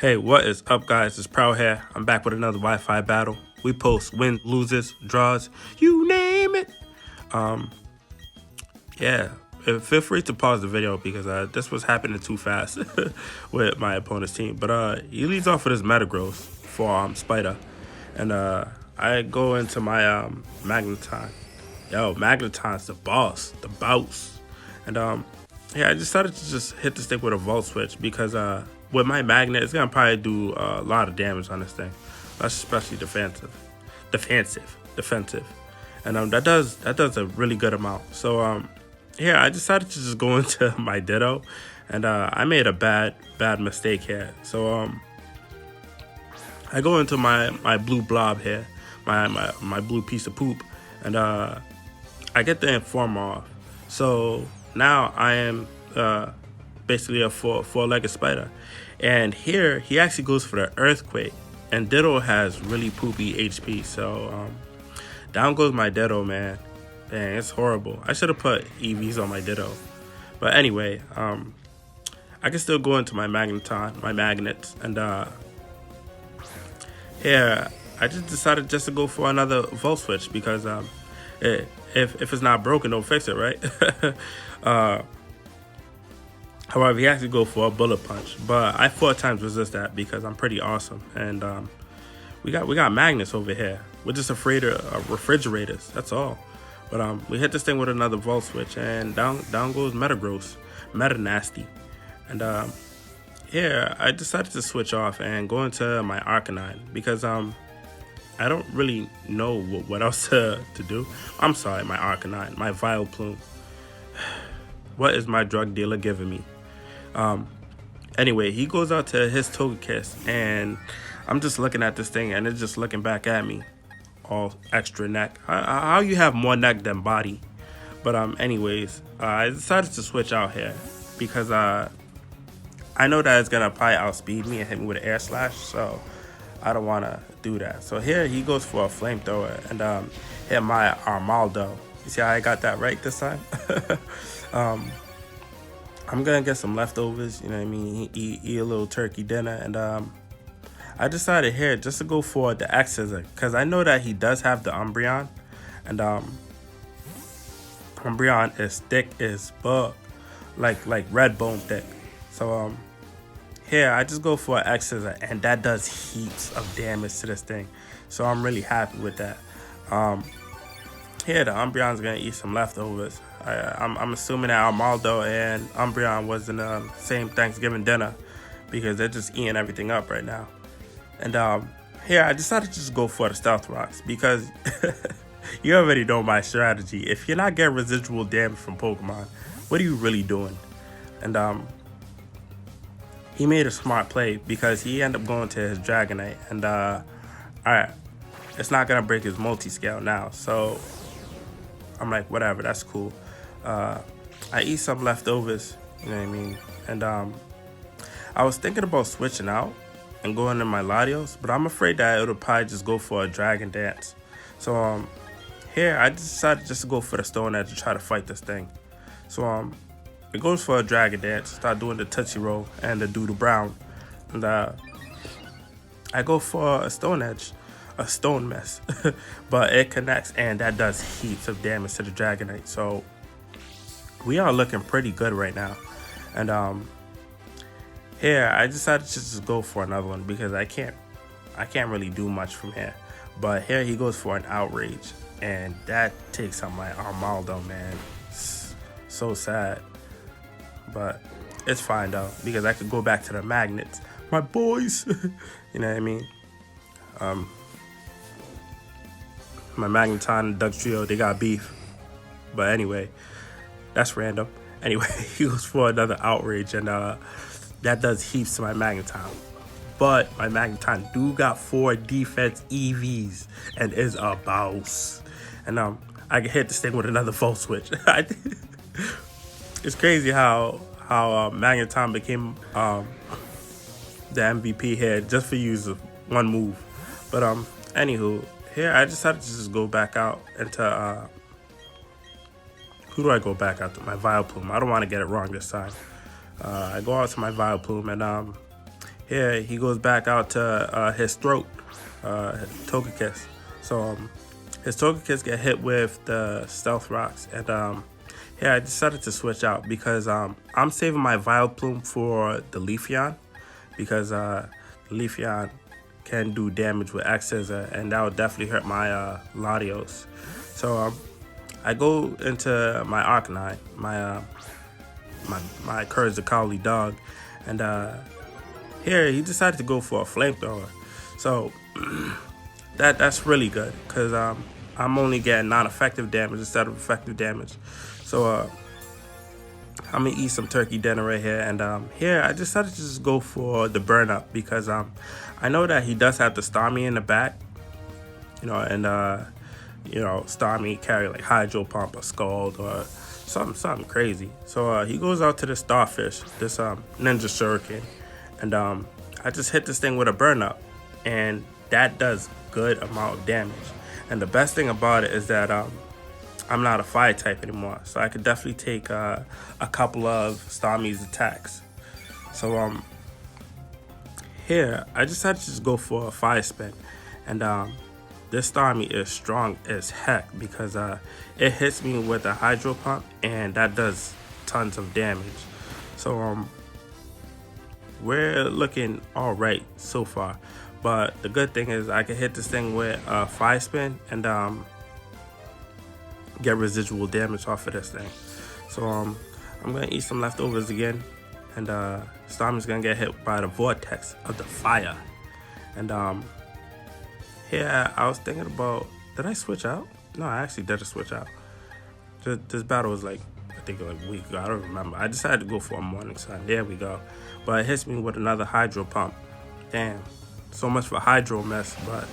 Hey, what is up, guys? It's Prwell'Z here. I'm back with another Wi-Fi battle. We post wins, loses, draws, you name it. Yeah, feel free to pause the video because this was happening too fast with my opponent's team. But he leads off with his Metagross for Spider, and I go into my Magneton. Yo, Magneton's the boss, the boss, and yeah, I decided to just hit the stick with a Volt Switch because with my Magnet, it's gonna probably do a lot of damage on this thing. That's especially defensive, and that does a really good amount. So yeah, I decided to just go into my Ditto, and I made a bad mistake here. So I go into my blue blob here, my blue piece of poop, and I get the Informer off. So now I am basically a four-legged spider. And here, he actually goes for the Earthquake. And Ditto has really poopy HP. So down goes my Ditto, man. Dang, it's horrible. I should have put EVs on my Ditto. But anyway, I can still go into my Magneton, my magnets. And here, I just decided just to go for another Volt Switch because if it's not broken, don't fix it, right? However, he has to go for a Bullet Punch, but I 4 times resist that because I'm pretty awesome. And we got magnets over here. We're just afraid of refrigerators. That's all. But we hit this thing with another Volt Switch, and down goes Metagross, Meta Nasty. And yeah, I decided to switch off and go into my Arcanine because I don't really know what else to do. I'm sorry, my Arcanine, my Vileplume. What is my drug dealer giving me? Anyway, he goes out to his Togekiss, and I'm just looking at this thing, and it's just looking back at me, all extra neck. How you have more neck than body? But anyways, I decided to switch out here because I know that it's gonna probably outspeed me and hit me with an Air Slash, so I don't want to do that. So here he goes for a Flamethrower and hit my Armaldo. You see how I got that right this time? I'm gonna get some leftovers, you know what I mean, eat a little turkey dinner, and I decided here just to go for the X-Scissor because I know that he does have the Umbreon, and Umbreon is thick as fuck, like red bone thick. So here I just go for an X-Scissor, and that does heaps of damage to this thing, so I'm really happy with that. Here the Umbreon's gonna eat some leftovers. I'm assuming that Armaldo and Umbreon was in the same Thanksgiving dinner because they're just eating everything up right now. And here I decided to just go for the Stealth Rocks because you already know my strategy. If you're not getting residual damage from Pokemon, what are you really doing? And he made a smart play because he ended up going to his Dragonite, and alright, it's not gonna break his multi-scale now, so I'm like, whatever, that's cool. I eat some leftovers, you know what I mean? And I was thinking about switching out and going to my Latios, but I'm afraid that it'll probably just go for a Dragon Dance. So here I decided just to go for the Stone Edge to try to fight this thing. So it goes for a Dragon Dance, start doing the Tootsie Roll and the Doodle Brown, and I go for a Stone Edge, a Stone Mess, but it connects, and that does heaps of damage to the Dragonite. So we are looking pretty good right now. And here I decided to just go for another one because I can't really do much from here. But here he goes for an Outrage, and that takes out my Armaldo, man. It's so sad, but it's fine though because I could go back to the magnets, my boys. You know what I mean? My Magneton and Dugtrio, they got beef. But anyway, that's random. Anyway, he goes for another Outrage, and that does heaps to my Magneton. But my Magneton do got 4 defense EVs and is a boss. And I can hit this thing with another Volt Switch. It's crazy how Magneton became the MVP here just for using one move. But anywho, here I decided to just go back out into who do I go back out to? My Vileplume. I don't want to get it wrong this time. I go out to my Vileplume, and here he goes back out to his throat, Togekiss. So his Togekiss get hit with the Stealth Rocks, and here I decided to switch out because I'm saving my Vileplume for the Leafeon, because Leafeon can do damage with X-Scissor, and that would definitely hurt my Latios. So I go into my Arcanine, my Courage the Cowardly Dog, and here he decided to go for a Flamethrower. So that's really good, because I'm only getting non-effective damage instead of effective damage. So I'm gonna eat some turkey dinner right here, and here I decided to just go for the burn up, because I know that he does have the Starmie in the back, and Starmie carry like Hydro Pump or Scald or something crazy. So he goes out to the Starfish, this Ninja Shuriken, and I just hit this thing with a burn up, and that does good amount of damage. And the best thing about it is that I'm not a fire type anymore, so I could definitely take a couple of Starmie's attacks. So here I decided to just go for a fire spin, and this Starmie is strong as heck, because it hits me with a Hydro Pump, and that does tons of damage. So we're looking all right so far, but the good thing is I can hit this thing with a fire spin and get residual damage off of this thing. So I'm gonna eat some leftovers again, and Starmie's gonna get hit by the vortex of the fire. And here I was thinking about, did I switch out? No, I actually didn't switch out. This battle was like, I think like a week ago, I don't remember. I decided to go for a Morning Sun. There we go. But it hits me with another Hydro Pump. Damn, so much for Hydro Mess. But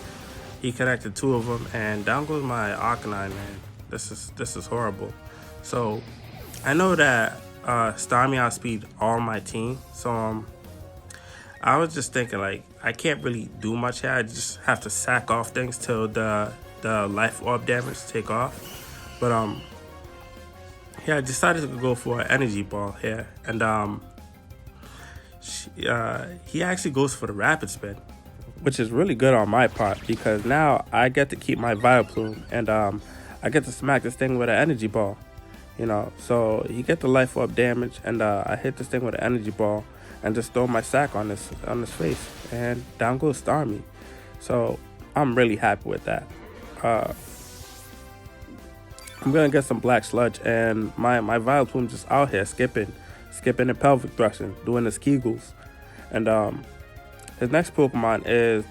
he connected two of them, and down goes my Arcanine, man. This is horrible. So I know that Starmie outspeed all my team. So I was just thinking, like, I can't really do much here. I just have to sack off things till the Life Orb damage take off. But yeah, I decided to go for an Energy Ball here, and he actually goes for the Rapid Spin, which is really good on my part, because now I get to keep my Vileplume, and I get to smack this thing with an Energy Ball. So he get the Life Orb damage, and I hit this thing with an Energy Ball and just throw my sack on his face, and down goes Starmie. So I'm really happy with that. I'm gonna get some Black Sludge, and my Vileplume just out here skipping and pelvic thrusting, doing his Kegels. And his next Pokemon is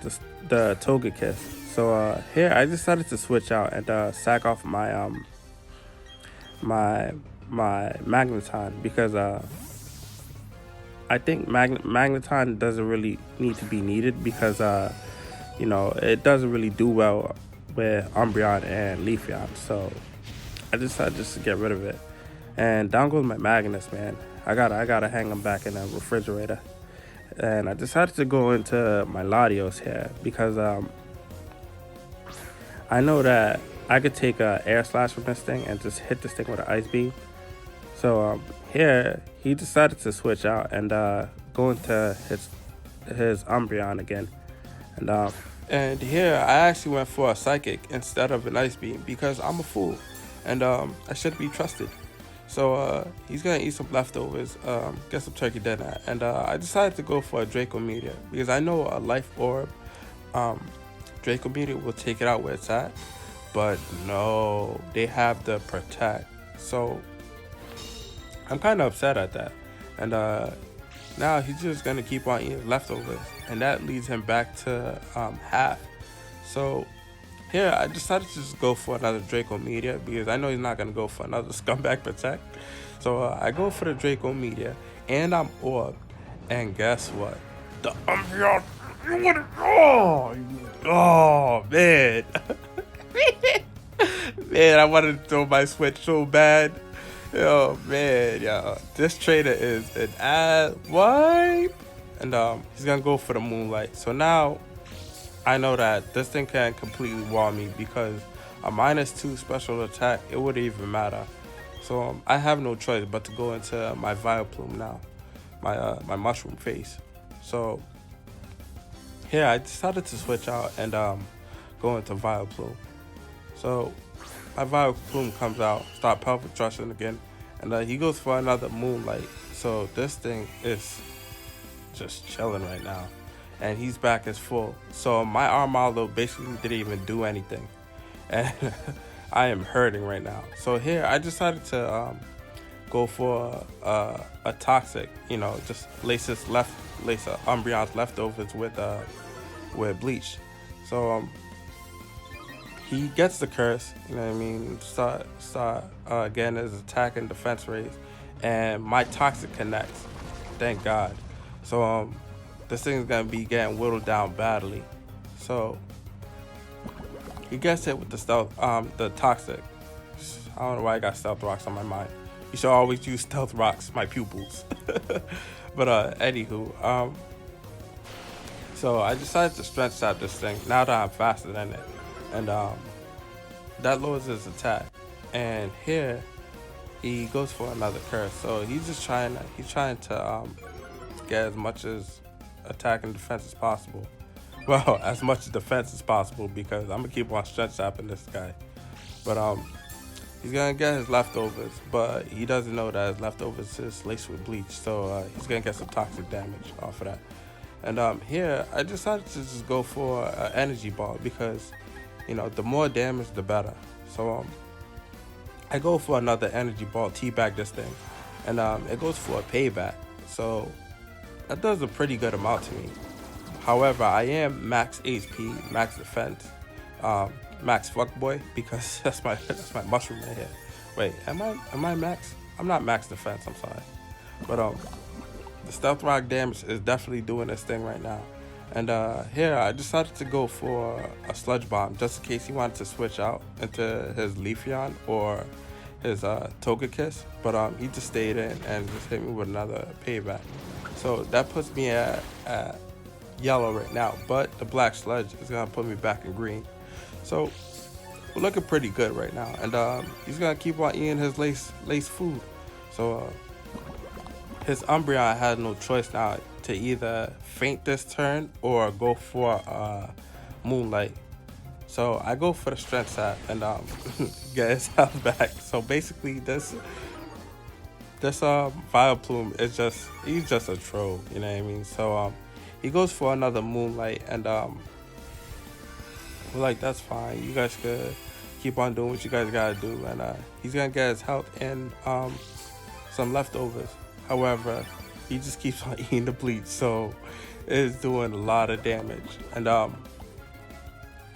the Togekiss. So here I decided to switch out and sack off my my Magneton, because I think Magneton doesn't really need to be needed, because it doesn't really do well with Umbreon and Leafeon. So I decided just to get rid of it. And down goes my Magnus, man. I gotta hang him back in the refrigerator. And I decided to go into my Latios here, because I know that I could take a Air Slash from this thing and just hit this thing with an Ice Beam. So here he decided to switch out and go into his Umbreon again. And here I actually went for a Psychic instead of an Ice Beam, because I'm a fool, and I shouldn't be trusted. So he's gonna eat some leftovers, get some turkey dinner, and I decided to go for a Draco Meteor, because I know a Life Orb Draco Meteor will take it out where it's at, but no, they have the Protect. So I'm kind of upset at that, and now he's just gonna keep on eating leftovers, and that leads him back to half. So here I decided to just go for another Draco Meteor, because I know he's not gonna go for another Scumbag Protect. So I go for the Draco Meteor, and I'm Orb, and guess what? The Umbreon. Oh man. Man, I wanted to throw my Switch so bad. Oh man, yo, this trainer is an ass wipe, and he's gonna go for the Moonlight. So now I know that this thing can't completely wall me, because a -2 special attack, it wouldn't even matter. So I have no choice but to go into my Vileplume now, my Mushroom Face. So here I decided to switch out and go into Violet Plume. So my Violet Plume comes out, start pelvic thrusting again, and he goes for another Moonlight. So this thing is just chilling right now, and he's back as full. So my Armalo basically didn't even do anything, and I am hurting right now. So here I decided to go for a toxic, you know, just lace Umbreon's leftovers with bleach. So he gets the curse, you know what I mean, start getting his attack and defense raised, and my toxic connects, thank God. So this thing's gonna be getting whittled down badly. So he gets hit with the toxic. I don't know why I got stealth rocks on my mind. You should always use stealth rocks, my pupils. But anywho, so I decided to strength stab this thing now that I'm faster than it, and that lowers his attack. And here he goes for another curse. So he's just trying to get as much as attack and defense as possible. Well, as much defense as possible, because I'm gonna keep on strength stabbing this guy. But he's gonna get his leftovers, but he doesn't know that his leftovers is laced with bleach. So he's gonna get some toxic damage off of that. And here I decided to just go for an energy ball because, you know, the more damage the better. So I go for another energy ball, teabag this thing, and it goes for a payback. So that does a pretty good amount to me. However, I am max HP, max defense, max fuckboy, because that's my mushroom right here. Wait, am I max? I'm not max defense. I'm sorry, but the stealth rock damage is definitely doing this thing right now. And here I decided to go for a sludge bomb just in case he wanted to switch out into his Leafeon or his Togekiss, but he just stayed in and just hit me with another payback. So that puts me at yellow right now, but the black sludge is gonna put me back in green. So we're looking pretty good right now, and he's gonna keep on eating his lace food. So his Umbreon had no choice now to either faint this turn or go for Moonlight. So I go for the strength sap and get his health back. So basically this Violet Plume is he's just a troll, you know what I mean? So he goes for another Moonlight, and we're like, that's fine, you guys could keep on doing what you guys gotta do, and he's gonna get his health and some leftovers. However, he just keeps on eating the bleach, so it's doing a lot of damage. And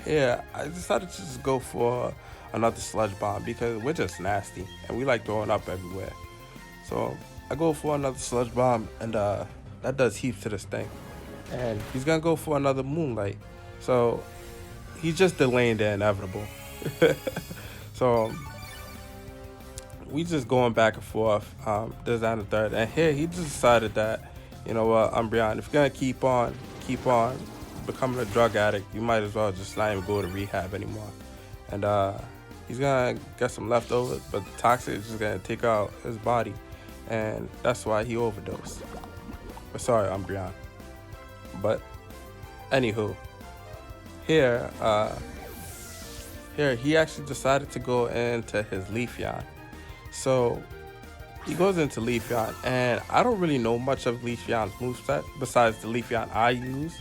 yeah, I decided to just go for another sludge bomb because we're just nasty and we like throwing up everywhere. So I go for another sludge bomb, and that does heaps to this thing. And he's gonna go for another Moonlight. So he's just delaying the inevitable. So we just going back and forth, this and the third. And here he just decided that, you know what, Umbreon, if you're gonna keep on becoming a drug addict, you might as well just not even go to rehab anymore. And he's gonna get some leftovers, but the toxic is just gonna take out his body, and that's why he overdosed. But sorry, Umbreon. But anywho, here he actually decided to go into his Leafeon. So he goes into Leafeon, and I don't really know much of Leafeon's moveset besides the Leafeon I use.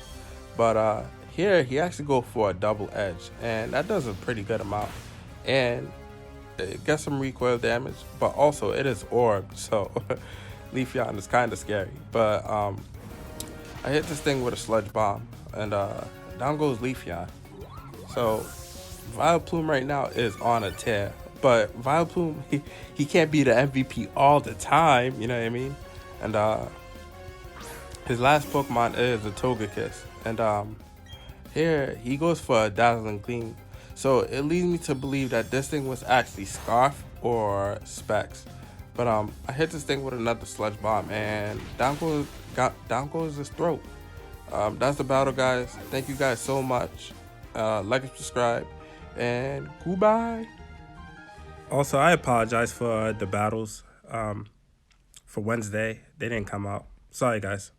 But here he actually goes for a double edge, and that does a pretty good amount. And it gets some recoil damage, but also it is orb, so Leafeon is kind of scary. But I hit this thing with a sludge bomb, and down goes Leafeon. So Violet Plume right now is on a tear, but Violet Plume, he can't be the MVP all the time, you know what I mean? And his last Pokemon is the Togekiss, and here he goes for a Dazzling Gleam. So it leads me to believe that this thing was actually Scarf or Specs. But I hit this thing with another sludge bomb, and down goes his throat. That's the battle, guys. Thank you guys so much. Like and subscribe, and goodbye. Also, I apologize for the battles for Wednesday. They didn't come out. Sorry, guys.